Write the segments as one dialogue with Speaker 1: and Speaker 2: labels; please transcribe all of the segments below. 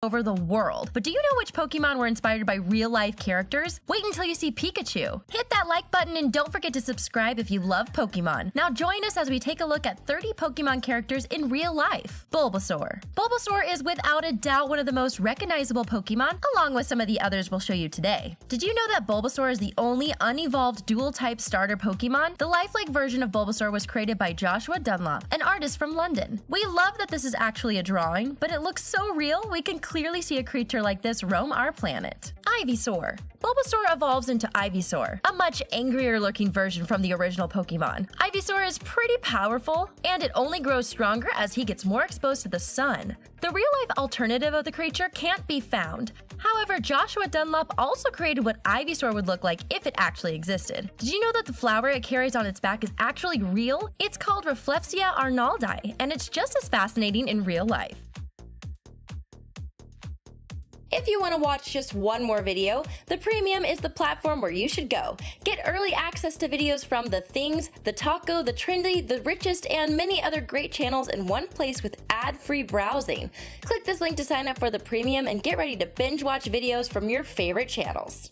Speaker 1: over the world. But do you know which Pokemon were inspired by real-life characters? Wait until you see Pikachu. Hit that like button and don't forget to subscribe if you love Pokemon. Now join us as we take a look at 30 Pokemon characters in real life. Bulbasaur. Bulbasaur is without a doubt one of the most recognizable Pokemon, along with some of the others we'll show you today. Did you know that Bulbasaur is the only unevolved dual-type starter Pokemon? The lifelike version of Bulbasaur was created by Joshua Dunlop, an artist from London. We love that this is actually a drawing, but it looks so real we can clearly see a creature like this roam our planet. Ivysaur. Bulbasaur evolves into Ivysaur, a much angrier looking version from the original Pokemon. Ivysaur is pretty powerful, and it only grows stronger as he gets more exposed to the sun. The real-life alternative of the creature can't be found. However, Joshua Dunlop also created what Ivysaur would look like if it actually existed. Did you know that the flower it carries on its back is actually real? It's called Rafflesia arnoldi, and it's just as fascinating in real life. If you want to watch just one more video, the Premium is the platform where you should go. Get early access to videos from The Things, The Taco, The Trendy, The Richest, and many other great channels in one place with ad-free browsing. Click this link to sign up for the Premium and get ready to binge watch videos from your favorite channels.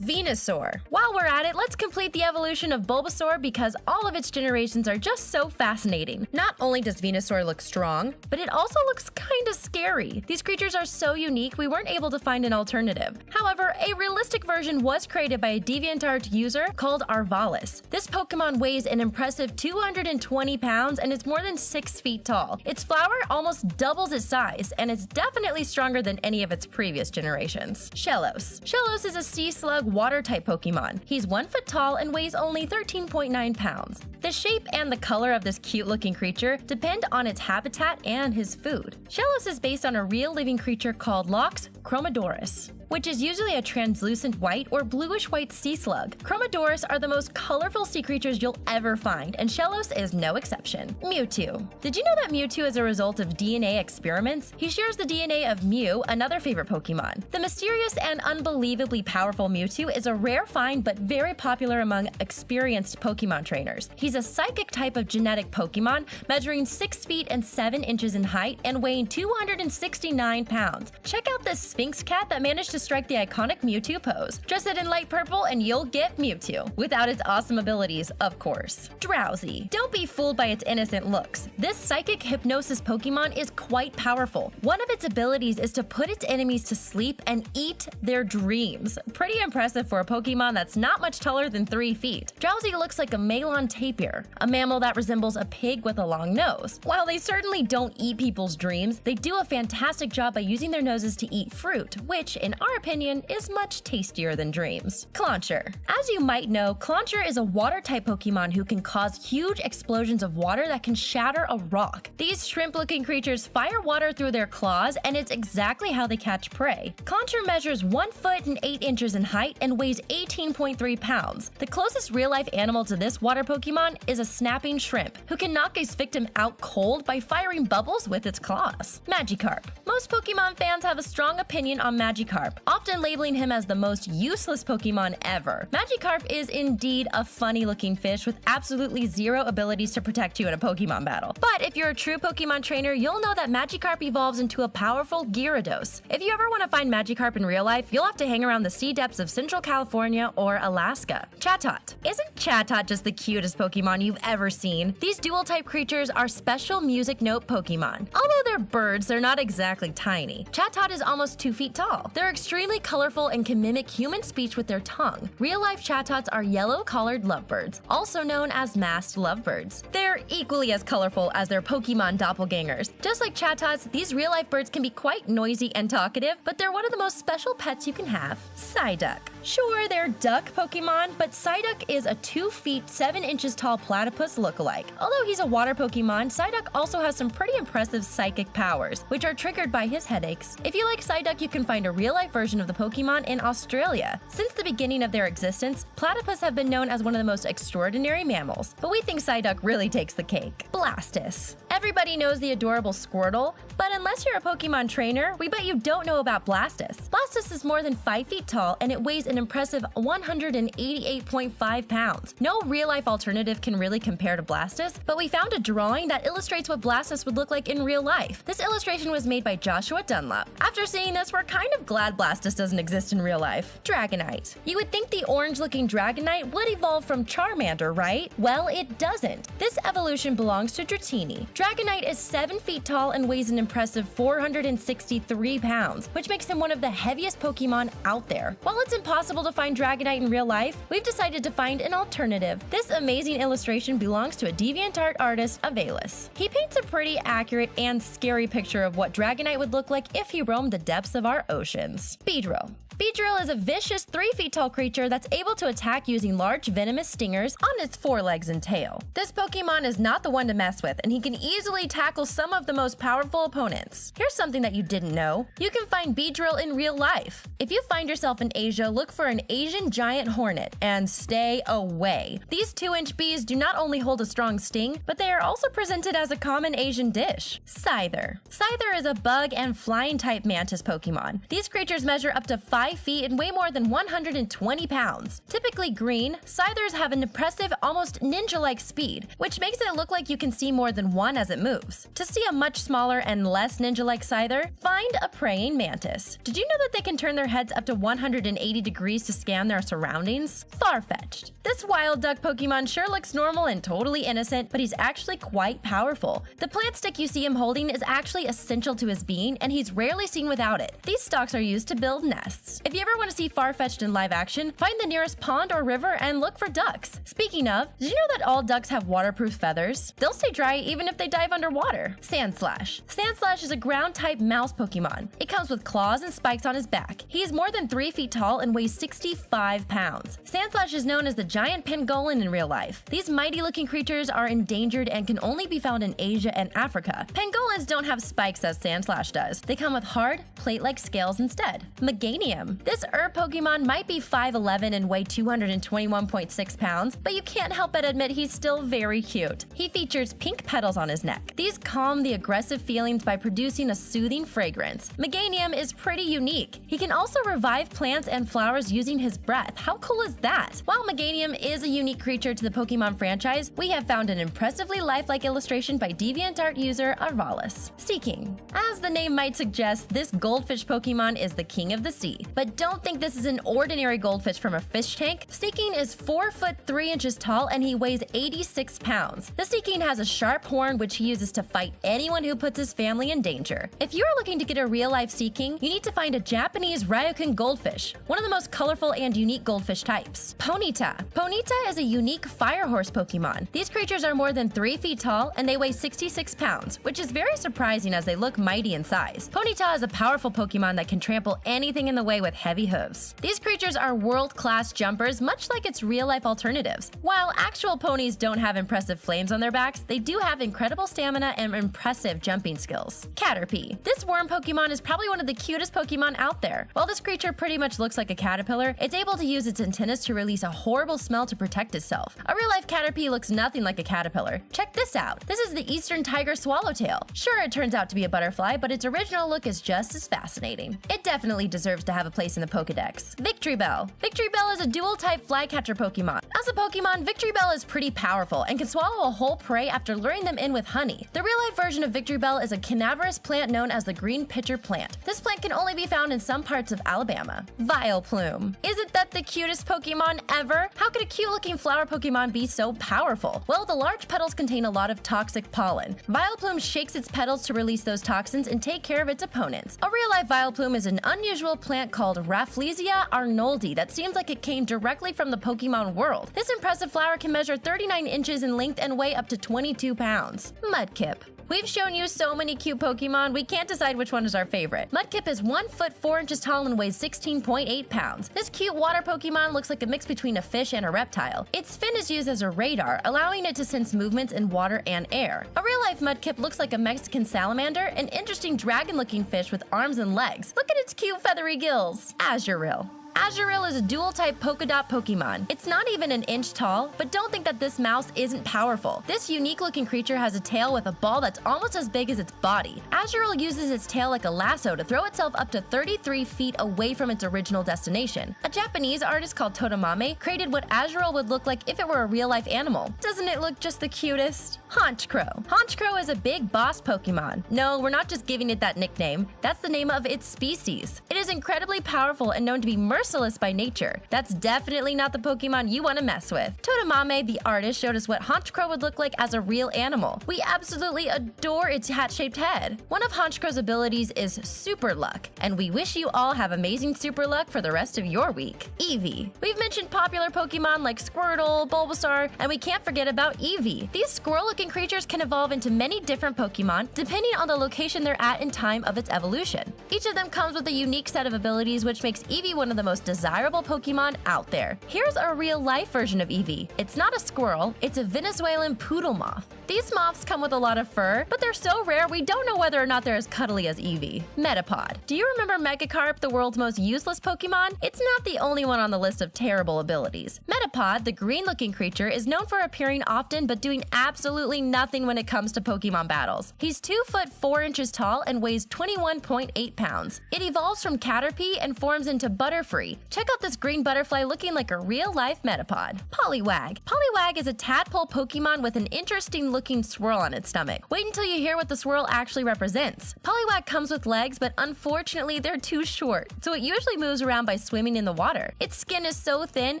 Speaker 1: Venusaur. While we're at it, let's complete the evolution of Bulbasaur because all of its generations are just so fascinating. Not only does Venusaur look strong, but it also looks kinda scary. These creatures are so unique we weren't able to find an alternative. However, a realistic version was created by a DeviantArt user called Arvalis. This Pokemon weighs an impressive 220 pounds and is more than 6 feet tall. Its flower almost doubles its size, and it's definitely stronger than any of its previous generations. Shellos. Shellos is a sea slug water-type Pokemon. He's 1 foot tall and weighs only 13.9 pounds. The shape and the color of this cute-looking creature depend on its habitat and his food. Shellos is based on a real living creature called Lox chromadoris, which is usually a translucent white or bluish-white sea slug. Chromadoris are the most colorful sea creatures you'll ever find, and Shellos is no exception. Mewtwo. Did you know that Mewtwo is a result of DNA experiments? He shares the DNA of Mew, another favorite Pokemon. The mysterious and unbelievably powerful Mewtwo is a rare find but very popular among experienced Pokemon trainers. He's a psychic type of genetic Pokemon, measuring 6 feet and 7 inches in height and weighing 269 pounds. Check out this Sphinx cat that managed to strike the iconic Mewtwo pose. Dress it in light purple and you'll get Mewtwo, without its awesome abilities, of course. Drowsy. Don't be fooled by its innocent looks. This psychic hypnosis Pokemon is quite powerful. One of its abilities is to put its enemies to sleep and eat their dreams. Pretty impressive for a Pokemon that's not much taller than 3 feet. Drowsy looks like a Malon tapir, a mammal that resembles a pig with a long nose. While they certainly don't eat people's dreams, they do a fantastic job by using their noses to eat fruit, which, in our opinion, is much tastier than dreams. Clauncher. As you might know, Clauncher is a water-type Pokemon who can cause huge explosions of water that can shatter a rock. These shrimp-looking creatures fire water through their claws, and it's exactly how they catch prey. Clauncher measures 1 foot and 8 inches in height and weighs 18.3 pounds. The closest real-life animal to this water Pokemon is a snapping shrimp, who can knock its victim out cold by firing bubbles with its claws. Magikarp. Most Pokemon fans have a strong opinion on Magikarp, often labeling him as the most useless Pokemon ever. Magikarp is indeed a funny-looking fish with absolutely zero abilities to protect you in a Pokemon battle. But if you're a true Pokemon trainer, you'll know that Magikarp evolves into a powerful Gyarados. If you ever want to find Magikarp in real life, you'll have to hang around the sea depths of Central California or Alaska. Chatot. Isn't Chatot just the cutest Pokemon you've ever seen? These dual-type creatures are special music note Pokemon. Although they're birds, they're not exactly tiny. Chatot is almost 2 feet tall. They're extremely colorful and can mimic human speech with their tongue. Real-life Chatots are yellow-collared lovebirds, also known as masked lovebirds. They're equally as colorful as their Pokemon doppelgangers. Just like Chatots, these real-life birds can be quite noisy and talkative, but they're one of the most special pets you can have. Psyduck. Sure, they're duck Pokemon, but Psyduck is a 2 feet 7 inches tall platypus lookalike. Although he's a water Pokemon, Psyduck also has some pretty impressive psychic powers, which are triggered by his headaches. If you like Psyduck, you can find a real-life version of the Pokemon in Australia. Since the beginning of their existence, platypus have been known as one of the most extraordinary mammals, but we think Psyduck really takes the cake. Blastus. Everybody knows the adorable Squirtle, but unless you're a Pokemon trainer, we bet you don't know about Blastus. Blastus is more than 5 feet tall and it weighs an impressive 188.5 pounds. No real-life alternative alternative can really compare to Blastus, but we found a drawing that illustrates what Blastus would look like in real life. This illustration was made by Joshua Dunlap. After seeing this, we're kind of glad Blastus doesn't exist in real life. Dragonite. You would think the orange-looking Dragonite would evolve from Charmander, right? Well, it doesn't. This evolution belongs to Dratini. Dragonite is 7 feet tall and weighs an impressive 463 pounds, which makes him one of the heaviest Pokemon out there. While it's impossible to find Dragonite in real life, we've decided to find an alternative. This amazing illustration belongs to a DeviantArt artist, Avelis. He paints a pretty accurate and scary picture of what Dragonite would look like if he roamed the depths of our oceans. Beedrill. Beedrill is a vicious 3 feet tall creature that's able to attack using large venomous stingers on its forelegs and tail. This Pokemon is not the one to mess with, and he can easily tackle some of the most powerful opponents. Here's something that you didn't know. You can find Beedrill in real life. If you find yourself in Asia, look for an Asian giant hornet and stay away. These 2-inch bees do not only hold a strong sting, but they are also presented as a common Asian dish. Scyther. Scyther is a bug and flying type mantis Pokemon. These creatures measure up to 5 feet and weigh more than 120 pounds. Typically green, Scythers have an impressive, almost ninja-like speed, which makes it look like you can see more than one as it moves. To see a much smaller and less ninja-like Scyther, find a praying mantis. Did you know that they can turn their heads up to 180 degrees to scan their surroundings? Farfetch'd. This wild duck Pokemon sure looks normal and totally innocent, but he's actually quite powerful. The plant stick you see him holding is actually essential to his being, and he's rarely seen without it. These stalks are used to build nests. If you ever want to see Farfetch'd in live action, find the nearest pond or river and look for ducks. Speaking of, did you know that all ducks have waterproof feathers? They'll stay dry even if they dive underwater. Sandslash. Sandslash is a ground-type mouse Pokemon. It comes with claws and spikes on his back. He is more than 3 feet tall and weighs 65 pounds. Sandslash is known as the giant pangolin in real life. These mighty-looking creatures are endangered and can only be found in Asia and Africa. Pangolins don't have spikes as Sandslash does. They come with hard, plate-like scales instead. Meganium. This herb Pokemon might be 5'11 and weigh 221.6 pounds, but you can't help but admit he's still very cute. He features pink petals on his neck. These calm the aggressive feelings by producing a soothing fragrance. Meganium is pretty unique. He can also revive plants and flowers using his breath. How cool is that? While Meganium is a unique creature to the Pokemon franchise, we have found an impressively lifelike illustration by DeviantArt user Arvalis. Seeking. As the name might suggest, this goldfish Pokemon is the king of the sea. But don't think this is an ordinary goldfish from a fish tank. Seeking is 4 foot 3 inches tall and he weighs 86 pounds. The Seeking has a sharp horn which he uses to fight anyone who puts his family in danger. If you're looking to get a real-life Seeking, you need to find a Japanese Ryukyu goldfish, one of the most colorful and unique goldfish types. Ponyta. Ponyta is a unique fire horse Pokemon. These creatures are more than 3 feet tall and they weigh 66 pounds, which is very surprising as they look mighty in size. Ponyta is a powerful Pokemon that can trample anything in the way with heavy hooves. These creatures are world-class jumpers, much like its real-life alternatives. While actual ponies don't have impressive flames on their backs, they do have incredible stamina and impressive jumping skills. Caterpie. This worm Pokemon is probably one of the cutest Pokemon out there. While this creature pretty much looks like a caterpillar, it's able to use its antennas to release a horrible smell to protect itself. A real-life Caterpie looks nothing like a caterpillar. Check this out. This is the eastern tiger swallowtail. Sure, it turns out to be a butterfly, but its original look is just as fascinating. It definitely deserves to have a place in the Pokédex. Victreebel. Victreebel is a dual-type flycatcher Pokemon. As a Pokemon, Victreebel is pretty powerful and can swallow a whole prey after luring them in with honey. The real-life version of Victreebel is a carnivorous plant known as the green pitcher plant. This plant can only be found in some parts of Alabama. Vileplume. Isn't that the cutest Pokemon ever? How could a cute-looking flower Pokemon be so powerful? Well, the large petals contain a lot of toxic pollen. Vileplume shakes its petals to release those toxins and take care of its opponents. A real-life Vileplume is an unusual plant called Rafflesia arnoldi that seems like it came directly from the Pokemon world. This impressive flower can measure 39 inches in length and weigh up to 22 pounds. Mudkip. We've shown you so many cute Pokemon, we can't decide which one is our favorite. Mudkip is 1 foot 4 inches tall and weighs 16.8 pounds. This cute water Pokemon looks like a mix between a fish and a reptile. Its fin is used as a radar, allowing it to sense movements in water and air. A real-life Mudkip looks like a Mexican salamander, an interesting dragon-looking fish with arms and legs. Look at its cute feathery gills. Azurill. Azurill is a dual-type polka dot Pokemon. It's not even an inch tall, but don't think that this mouse isn't powerful. This unique-looking creature has a tail with a ball that's almost as big as its body. Azurill uses its tail like a lasso to throw itself up to 33 feet away from its original destination. A Japanese artist called Todamame created what Azurill would look like if it were a real-life animal. Doesn't it look just the cutest? Honchkrow. Honchkrow is a big boss Pokemon. No, we're not just giving it that nickname. That's the name of its species. It is incredibly powerful and known to be merciless by nature. That's definitely not the Pokemon you want to mess with. Todamame, the artist, showed us what Honchkrow would look like as a real animal. We absolutely adore its hat-shaped head. One of Honchkrow's abilities is Super Luck, and we wish you all have amazing Super Luck for the rest of your week. Eevee. We've mentioned popular Pokemon like Squirtle, Bulbasaur, and we can't forget about Eevee. These squirrel-looking creatures can evolve into many different Pokemon depending on the location they're at in time of its evolution. Each of them comes with a unique set of abilities, which makes Eevee one of the most desirable Pokemon out there. Here's a real-life version of Eevee. It's not a squirrel, it's a Venezuelan poodle moth. These moths come with a lot of fur, but they're so rare we don't know whether or not they're as cuddly as Eevee. Metapod. Do you remember Megacarp, the world's most useless Pokemon? It's not the only one on the list of terrible abilities. Metapod, the green-looking creature, is known for appearing often but doing absolutely nothing when it comes to Pokemon battles. He's 2 foot 4 inches tall and weighs 21.8 pounds. It evolves from Caterpie and forms into Butterfree. Check out this green butterfly looking like a real-life Metapod. Poliwag. Poliwag is a tadpole Pokemon with an interesting-looking swirl on its stomach. Wait until you hear what the swirl actually represents. Poliwag comes with legs, but unfortunately they're too short, so it usually moves around by swimming in the water. Its skin is so thin,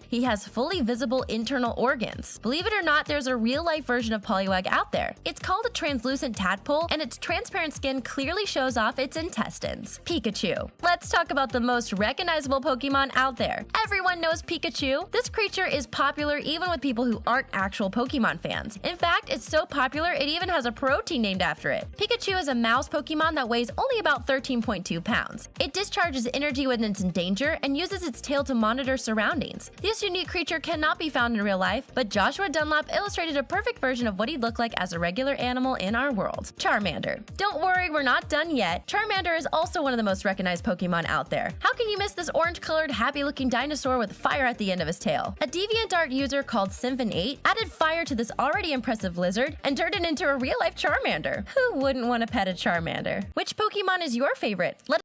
Speaker 1: he has fully visible internal organs. Believe it or not, there's a real-life version of Poliwag out there. It's called a translucent tadpole, and its transparent skin clearly shows off its intestines. Pikachu. Let's talk about the most recognizable Pokemon out there. Everyone knows Pikachu. This creature is popular even with people who aren't actual Pokemon fans. In fact, it's so popular it even has a protein named after it. Pikachu is a mouse Pokemon that weighs only about 13.2 pounds. It discharges energy when it's in danger and uses its tail to monitor surroundings. This unique creature cannot be found in real life, but Joshua Dunlap illustrated a perfect version of what he'd look like as a regular animal in our world. Charmander. Don't worry, we're not done yet. Charmander is also one of the most recognized Pokemon out there. How can you miss this orange-colored, happy-looking dinosaur with fire at the end of his tail? A DeviantArt user called Symphon8 added fire to this already impressive lizard and turned it into a real-life Charmander. Who wouldn't want to pet a Charmander? Which Pokemon is your favorite? Let